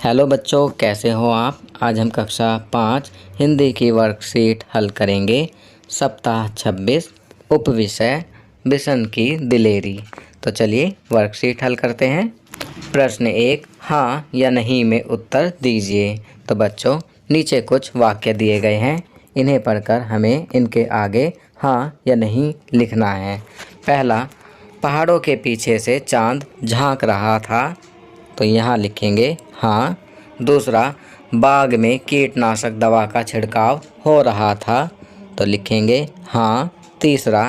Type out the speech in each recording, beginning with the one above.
Hello बच्चों, कैसे हो आप। आज हम कक्षा 5 हिंदी की वर्कशीट हल करेंगे। सप्ताह 26 उपविषय बिशन की दिलेरी। तो चलिए वर्कशीट हल करते हैं। प्रश्न 1, हाँ या नहीं में उत्तर दीजिए। तो बच्चों, नीचे कुछ वाक्य दिए गए हैं, इन्हें पढ़कर हमें इनके आगे हाँ या नहीं लिखना है। पहला, पहाड़ों के पीछे से चांद झांक रहा था, तो यहाँ लिखेंगे हाँ। दूसरा, बाग में कीटनाशक दवा का छिड़काव हो रहा था, तो लिखेंगे हाँ। तीसरा,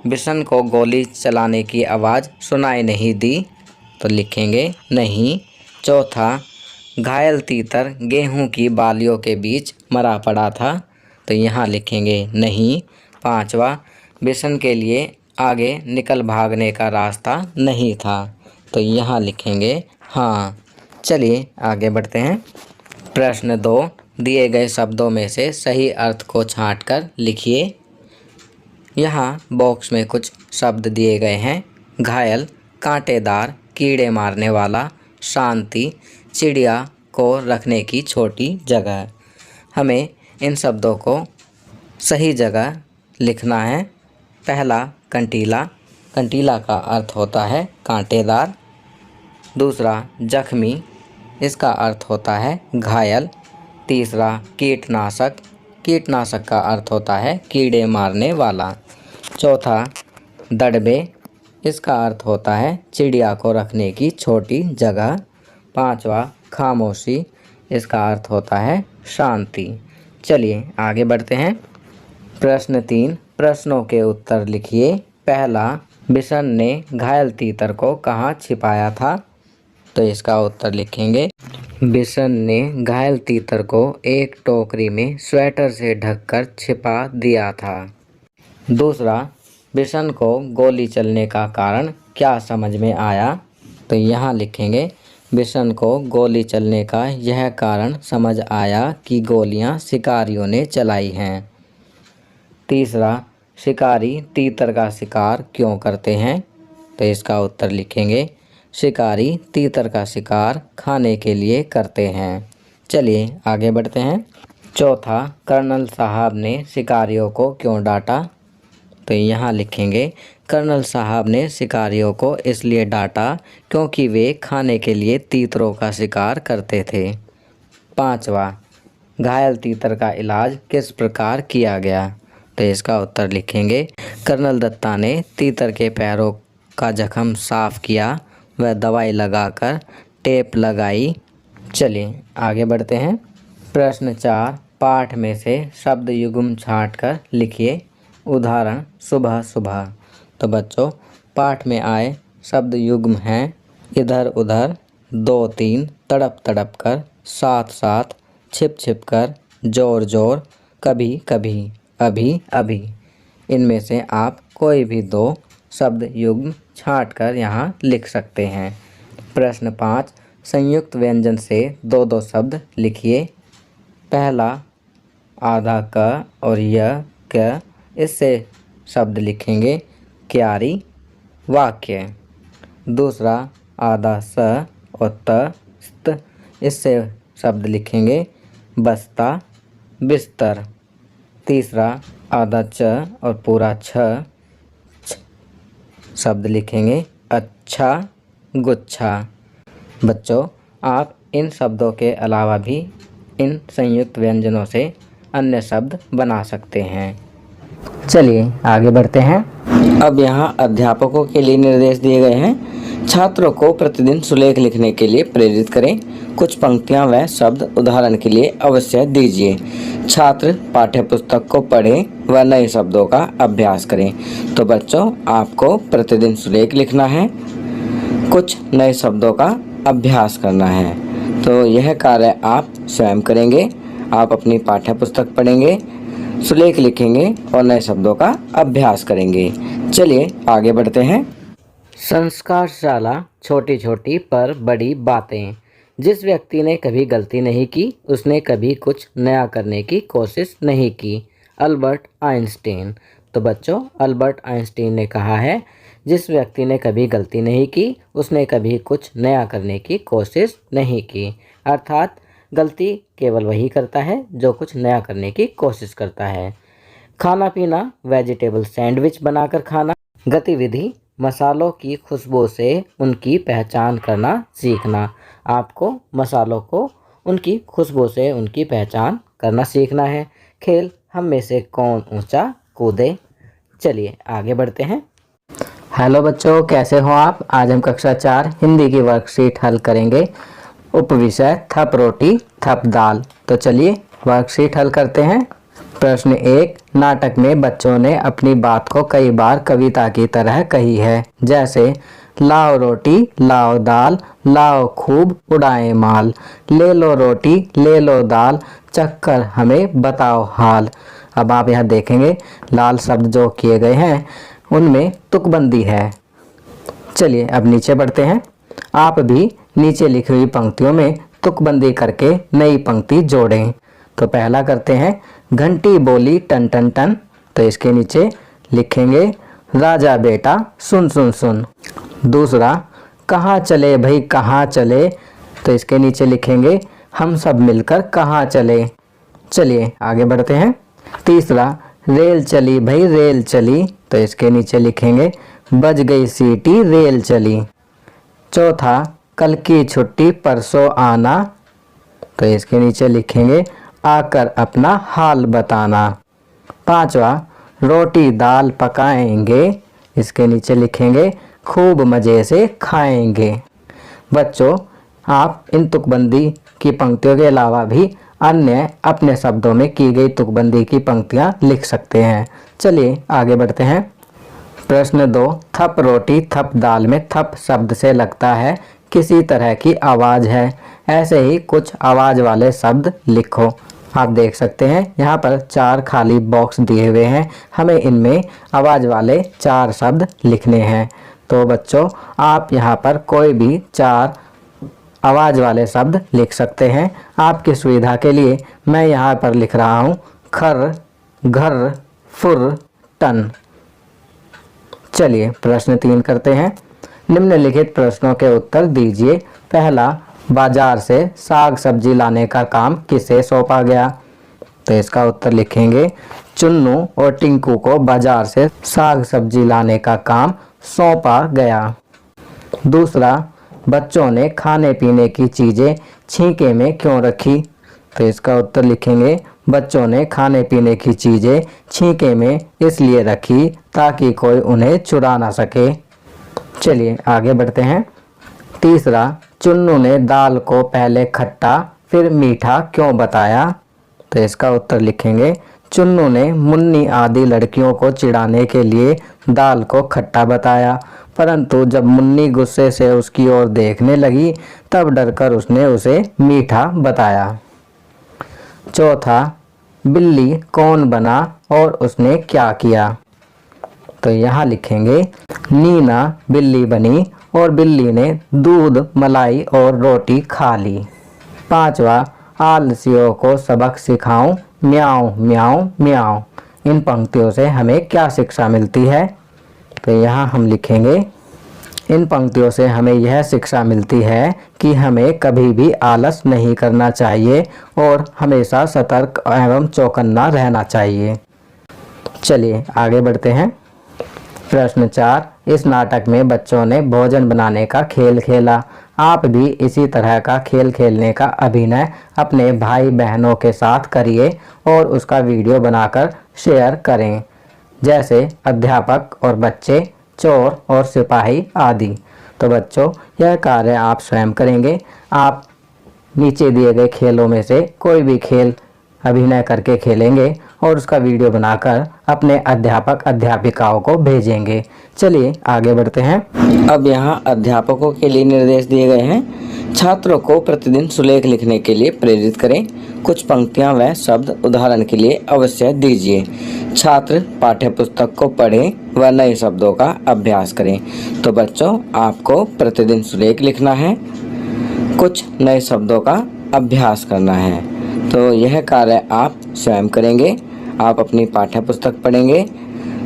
बिशन को गोली चलाने की आवाज़ सुनाई नहीं दी, तो लिखेंगे नहीं। चौथा, घायल तीतर गेहूं की बालियों के बीच मरा पड़ा था, तो यहाँ लिखेंगे नहीं। पांचवा, बिशन के लिए आगे निकल भागने का रास्ता नहीं था, तो यहाँ लिखेंगे हाँ। चलिए आगे बढ़ते हैं। प्रश्न 2, दिए गए शब्दों में से सही अर्थ को छांटकर लिखिए। यहाँ बॉक्स में कुछ शब्द दिए गए हैं। घायल, कांटेदार, कीड़े मारने वाला, शांति, चिड़िया को रखने की छोटी जगह। हमें इन शब्दों को सही जगह लिखना है। पहला, कंटीला। कंटीला का अर्थ होता है कांटेदार। दूसरा, जख्मी, इसका अर्थ होता है घायल। तीसरा, कीटनाशक। कीटनाशक का अर्थ होता है कीड़े मारने वाला। चौथा, दड़बे, इसका अर्थ होता है चिड़िया को रखने की छोटी जगह। पांचवा, खामोशी, इसका अर्थ होता है शांति। चलिए आगे बढ़ते हैं। प्रश्न 3, प्रश्नों के उत्तर लिखिए। पहला, बिशन ने घायल तीतर को कहाँ छिपाया था, तो इसका उत्तर लिखेंगे बिशन ने घायल तीतर को एक टोकरी में स्वेटर से ढककर छिपा दिया था। दूसरा, बिशन को गोली चलने का कारण क्या समझ में आया, तो यहाँ लिखेंगे बिशन को गोली चलने का यह कारण समझ आया कि गोलियां शिकारियों ने चलाई हैं। तीसरा, शिकारी तीतर का शिकार क्यों करते हैं, तो इसका उत्तर लिखेंगे शिकारी तीतर का शिकार खाने के लिए करते हैं। चलिए आगे बढ़ते हैं। चौथा, कर्नल साहब ने शिकारियों को क्यों डांटा, तो यहाँ लिखेंगे कर्नल साहब ने शिकारियों को इसलिए डांटा क्योंकि वे खाने के लिए तीतरों का शिकार करते थे। पांचवा, घायल तीतर का इलाज किस प्रकार किया गया, तो इसका उत्तर लिखेंगे कर्नल दत्ता ने तीतर के पैरों का जख्म साफ किया व दवाई लगाकर टेप लगाई। चलिए आगे बढ़ते हैं। प्रश्न 4, पाठ में से शब्द युग्म छांटकर लिखिए। उदाहरण, सुबह सुबह। तो बच्चों, पाठ में आए शब्द युग्म हैं इधर उधर, दो तीन, तड़प तड़प कर, साथ साथ, छिप छिप कर, जोर जोर, कभी कभी, अभी अभी। इनमें से आप कोई भी दो शब्द युग्म छांटकर यहाँ लिख सकते हैं। प्रश्न 5, संयुक्त व्यंजन से दो दो शब्द लिखिए। पहला, आधा क और य क, इससे शब्द लिखेंगे क्यारी, वाक्य। दूसरा, आधा स और त स्त, इससे शब्द लिखेंगे बस्ता, बिस्तर। तीसरा, आधा च और पूरा छ शब्द लिखेंगे अच्छा, गुच्छा। बच्चों, आप इन शब्दों के अलावा भी इन संयुक्त व्यंजनों से अन्य शब्द बना सकते हैं। चलिए आगे बढ़ते हैं। अब यहाँ अध्यापकों के लिए निर्देश दिए गए हैं। छात्रों को प्रतिदिन सुलेख लिखने के लिए प्रेरित करें। कुछ पंक्तियाँ व शब्द उदाहरण के लिए अवश्य दीजिए। छात्र पाठ्यपुस्तक को पढ़ें व नए शब्दों का अभ्यास करें। तो बच्चों, आपको प्रतिदिन सुलेख लिखना है, कुछ नए शब्दों का अभ्यास करना है। तो यह कार्य आप स्वयं करेंगे। आप अपनी पाठ्यपुस्तक पढ़ेंगे, सुलेख लिखेंगे और नए शब्दों का अभ्यास करेंगे। चलिए आगे बढ़ते हैं। संस्कारशाला, छोटी छोटी पर बड़ी बातें। जिस व्यक्ति ने कभी गलती नहीं की, उसने कभी कुछ नया करने की कोशिश नहीं की। Albert Einstein. तो बच्चों, अल्बर्ट आइंस्टीन ने कहा है, जिस व्यक्ति ने कभी गलती नहीं की उसने कभी कुछ नया करने की कोशिश नहीं की। अर्थात गलती केवल वही करता है जो कुछ नया करने की कोशिश करता है। खाना पीना, वेजिटेबल सैंडविच बनाकर खाना। गतिविधि, मसालों की खुशबू से उनकी पहचान करना सीखना। आपको मसालों को उनकी खुशबू से उनकी पहचान करना सीखना है। खेल, हम में से कौन ऊंचा कूदे। चलिए आगे बढ़ते हैं। हेलो बच्चों, कैसे हो आप। आज हम कक्षा 4 हिंदी की वर्कशीट हल करेंगे। उपविषय थप रोटी थप दाल। तो चलिए वर्कशीट हल करते हैं। प्रश्न 1, नाटक में बच्चों ने अपनी बात को कई बार कविता की तरह कही है, जैसे लाओ रोटी लाओ दाल, लाओ खूब उड़ाए माल, ले लो रोटी ले लो दाल, चक्कर हमें बताओ हाल। अब आप यहाँ देखेंगे लाल शब्द जो किए गए हैं उनमें तुकबंदी है। चलिए अब नीचे बढ़ते हैं। आप भी नीचे लिखी हुई पंक्तियों में तुकबंदी करके नई पंक्ति जोड़ें। तो पहला करते हैं, घंटी बोली टन टन टन। तो इसके नीचे लिखेंगे राजा बेटा सुन सुन सुन। दूसरा, कहाँ चले भाई कहाँ चले। तो इसके नीचे लिखेंगे हम सब मिलकर कहाँ चले। चलिए आगे बढ़ते हैं। तीसरा, रेल चली भाई रेल चली। तो इसके नीचे लिखेंगे बज गई सीटी रेल चली। चौथा, कल की छुट्टी परसों आना। तो इसके नीचे लिखेंगे आकर अपना हाल बताना। पांचवा, रोटी दाल पकाएंगे। इसके नीचे लिखेंगे खूब मज़े से खाएंगे। बच्चों, आप इन तुकबंदी की पंक्तियों के अलावा भी अन्य अपने शब्दों में की गई तुकबंदी की पंक्तियां लिख सकते हैं। चलिए आगे बढ़ते हैं। प्रश्न 2, थप रोटी थप दाल में थप शब्द से लगता है किसी तरह की आवाज़ है। ऐसे ही कुछ आवाज़ वाले शब्द लिखो। आप देख सकते हैं यहाँ पर 4 खाली बॉक्स दिए हुए हैं। हमें इनमें आवाज़ वाले 4 शब्द लिखने हैं। तो बच्चों, आप यहाँ पर कोई भी 4 आवाज़ वाले शब्द लिख सकते हैं। आपकी सुविधा के लिए मैं यहाँ पर लिख रहा हूँ खर, घर, फुर, टन। चलिए प्रश्न 3 करते हैं। निम्नलिखित प्रश्नों के उत्तर दीजिए। पहला, बाजार से साग सब्जी लाने का काम किसे सौंपा गया। तो इसका उत्तर लिखेंगे चुन्नू और टिंकू को बाजार से साग सब्जी लाने का काम सौंपा गया। दूसरा, बच्चों ने खाने पीने की चीज़ें छींके में क्यों रखी। तो इसका उत्तर लिखेंगे बच्चों ने खाने पीने की चीज़ें छींके में इसलिए रखी ताकि कोई उन्हें चुरा ना सके। चलिए आगे बढ़ते हैं। तीसरा, चुन्नू ने दाल को पहले खट्टा फिर मीठा क्यों बताया। तो इसका उत्तर लिखेंगे चुन्नू ने मुन्नी आदि लड़कियों को चिढ़ाने के लिए दाल को खट्टा बताया, परंतु जब मुन्नी गुस्से से उसकी ओर देखने लगी तब डरकर उसने उसे मीठा बताया। चौथा, बिल्ली कौन बना और उसने क्या किया। तो यहाँ लिखेंगे नीना बिल्ली बनी और बिल्ली ने दूध मलाई और रोटी खा ली। पांचवा, आलसियों को सबक सिखाऊं म्याऊं म्याऊं म्याऊं। इन पंक्तियों से हमें क्या शिक्षा मिलती है। तो यहाँ हम लिखेंगे इन पंक्तियों से हमें यह शिक्षा मिलती है कि हमें कभी भी आलस नहीं करना चाहिए और हमेशा सतर्क एवं चौकन्ना रहना चाहिए। चलिए आगे बढ़ते हैं। प्रश्न 4, इस नाटक में बच्चों ने भोजन बनाने का खेल खेला। आप भी इसी तरह का खेल खेलने का अभिनय अपने भाई बहनों के साथ करिए और उसका वीडियो बनाकर शेयर करें, जैसे अध्यापक और बच्चे, चोर और सिपाही आदि। तो बच्चों, यह कार्य आप स्वयं करेंगे। आप नीचे दिए गए खेलों में से कोई भी खेल अभिनय करके खेलेंगे और उसका वीडियो बनाकर अपने अध्यापक अध्यापिकाओं को भेजेंगे। चलिए आगे बढ़ते हैं। अब यहाँ अध्यापकों के लिए निर्देश दिए गए हैं। छात्रों को प्रतिदिन सुलेख लिखने के लिए प्रेरित करें। कुछ पंक्तियाँ व शब्द उदाहरण के लिए अवश्य दीजिए। छात्र पाठ्यपुस्तक को पढ़ें व नए शब्दों का अभ्यास करें। तो बच्चों, आपको प्रतिदिन सुलेख लिखना है, कुछ नए शब्दों का अभ्यास करना है। तो यह कार्य आप स्वयं करेंगे। आप अपनी पाठ्य पुस्तक पढ़ेंगे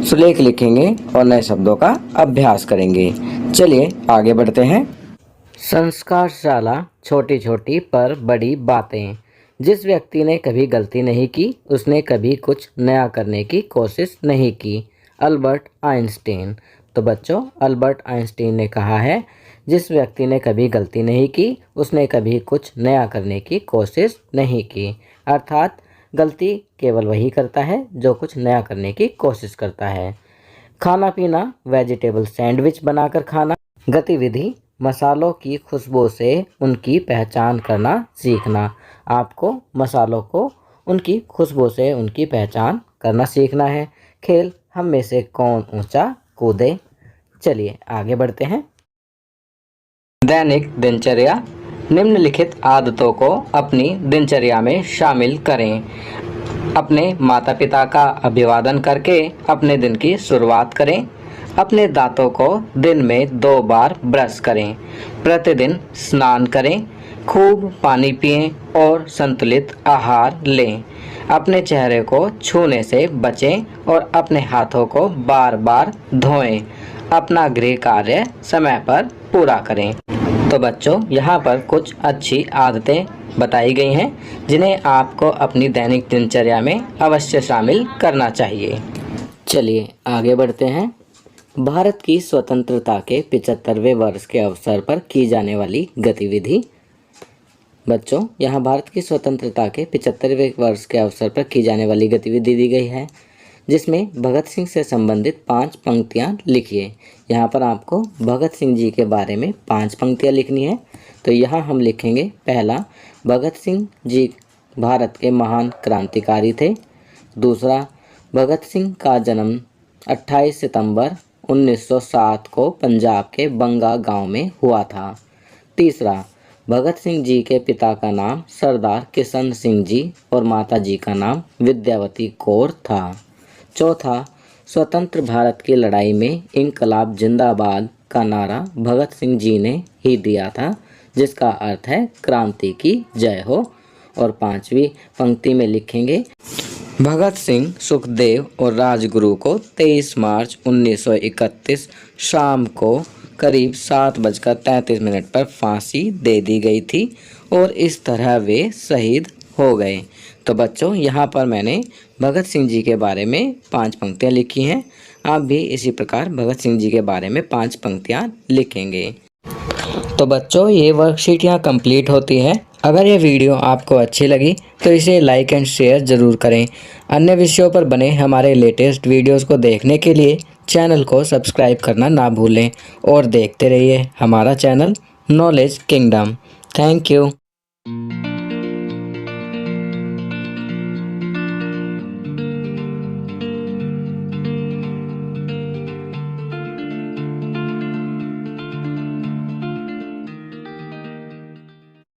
सुलेख लिखेंगे और नए शब्दों का अभ्यास करेंगे। चलिए आगे बढ़ते हैं। संस्कारशाला छोटी छोटी पर बड़ी बातें। जिस व्यक्ति ने कभी गलती नहीं की उसने कभी कुछ नया करने की कोशिश नहीं की। Albert Einstein. तो बच्चों, अल्बर्ट आइंस्टीन ने कहा है, जिस व्यक्ति ने कभी गलती नहीं की उसने कभी कुछ नया करने की कोशिश नहीं की। अर्थात गलती केवल वही करता है जो कुछ नया करने की कोशिश करता है। खाना पीना, वेजिटेबल सैंडविच बनाकर खाना। गतिविधि, मसालों की खुशबू से उनकी पहचान करना सीखना। आपको मसालों को उनकी खुशबू से उनकी पहचान करना सीखना है। खेल, हम में से कौन ऊंचा कूदे। चलिए आगे बढ़ते हैं। दैनिक दिनचर्या। निम्नलिखित आदतों को अपनी दिनचर्या में शामिल करें। अपने माता पिता का अभिवादन करके अपने दिन की शुरुआत करें। अपने दांतों को दिन में 2 बार ब्रश करें। प्रतिदिन स्नान करें। खूब पानी पिएं और संतुलित आहार लें। अपने चेहरे को छूने से बचें और अपने हाथों को बार बार धोएं। अपना गृह कार्य समय पर पूरा करें। तो बच्चों, यहाँ पर कुछ अच्छी आदतें बताई गई हैं जिन्हें आपको अपनी दैनिक दिनचर्या में अवश्य शामिल करना चाहिए। चलिए आगे बढ़ते हैं। भारत की स्वतंत्रता के 75वें वर्ष के अवसर पर की जाने वाली गतिविधि। बच्चों, यहाँ भारत की स्वतंत्रता के 75वें वर्ष के अवसर पर की जाने वाली गतिविधि दी गई है, जिसमें भगत सिंह से संबंधित 5 पंक्तियाँ लिखिए। यहाँ पर आपको भगत सिंह जी के बारे में 5 पंक्तियाँ लिखनी है। तो यहाँ हम लिखेंगे, पहला, भगत सिंह जी भारत के महान क्रांतिकारी थे। दूसरा, भगत सिंह का जन्म 28 सितंबर 1907 को पंजाब के बंगा गांव में हुआ था। तीसरा, भगत सिंह जी के पिता का नाम सरदार किशन सिंह जी और माता जी का नाम विद्यावती कौर था। चौथा, स्वतंत्र भारत की लड़ाई में इनकलाब जिंदाबाद का नारा भगत सिंह जी ने ही दिया था, जिसका अर्थ है क्रांति की जय हो। और 5वीं पंक्ति में लिखेंगे, भगत सिंह, सुखदेव और राजगुरु को 23 मार्च 1931 शाम को करीब 7:33 पर फांसी दे दी गई थी और इस तरह वे शहीद हो गए। तो बच्चों, यहाँ पर मैंने भगत सिंह जी के बारे में 5 पंक्तियाँ लिखी हैं। आप भी इसी प्रकार भगत सिंह जी के बारे में 5 पंक्तियाँ लिखेंगे। तो बच्चों, ये वर्कशीट यहाँ कंप्लीट होती है। अगर ये वीडियो आपको अच्छी लगी तो इसे लाइक एंड शेयर ज़रूर करें। अन्य विषयों पर बने हमारे लेटेस्ट वीडियोस को देखने के लिए चैनल को सब्सक्राइब करना ना भूलें और देखते रहिए हमारा channel knowledge kingdom. Thank you.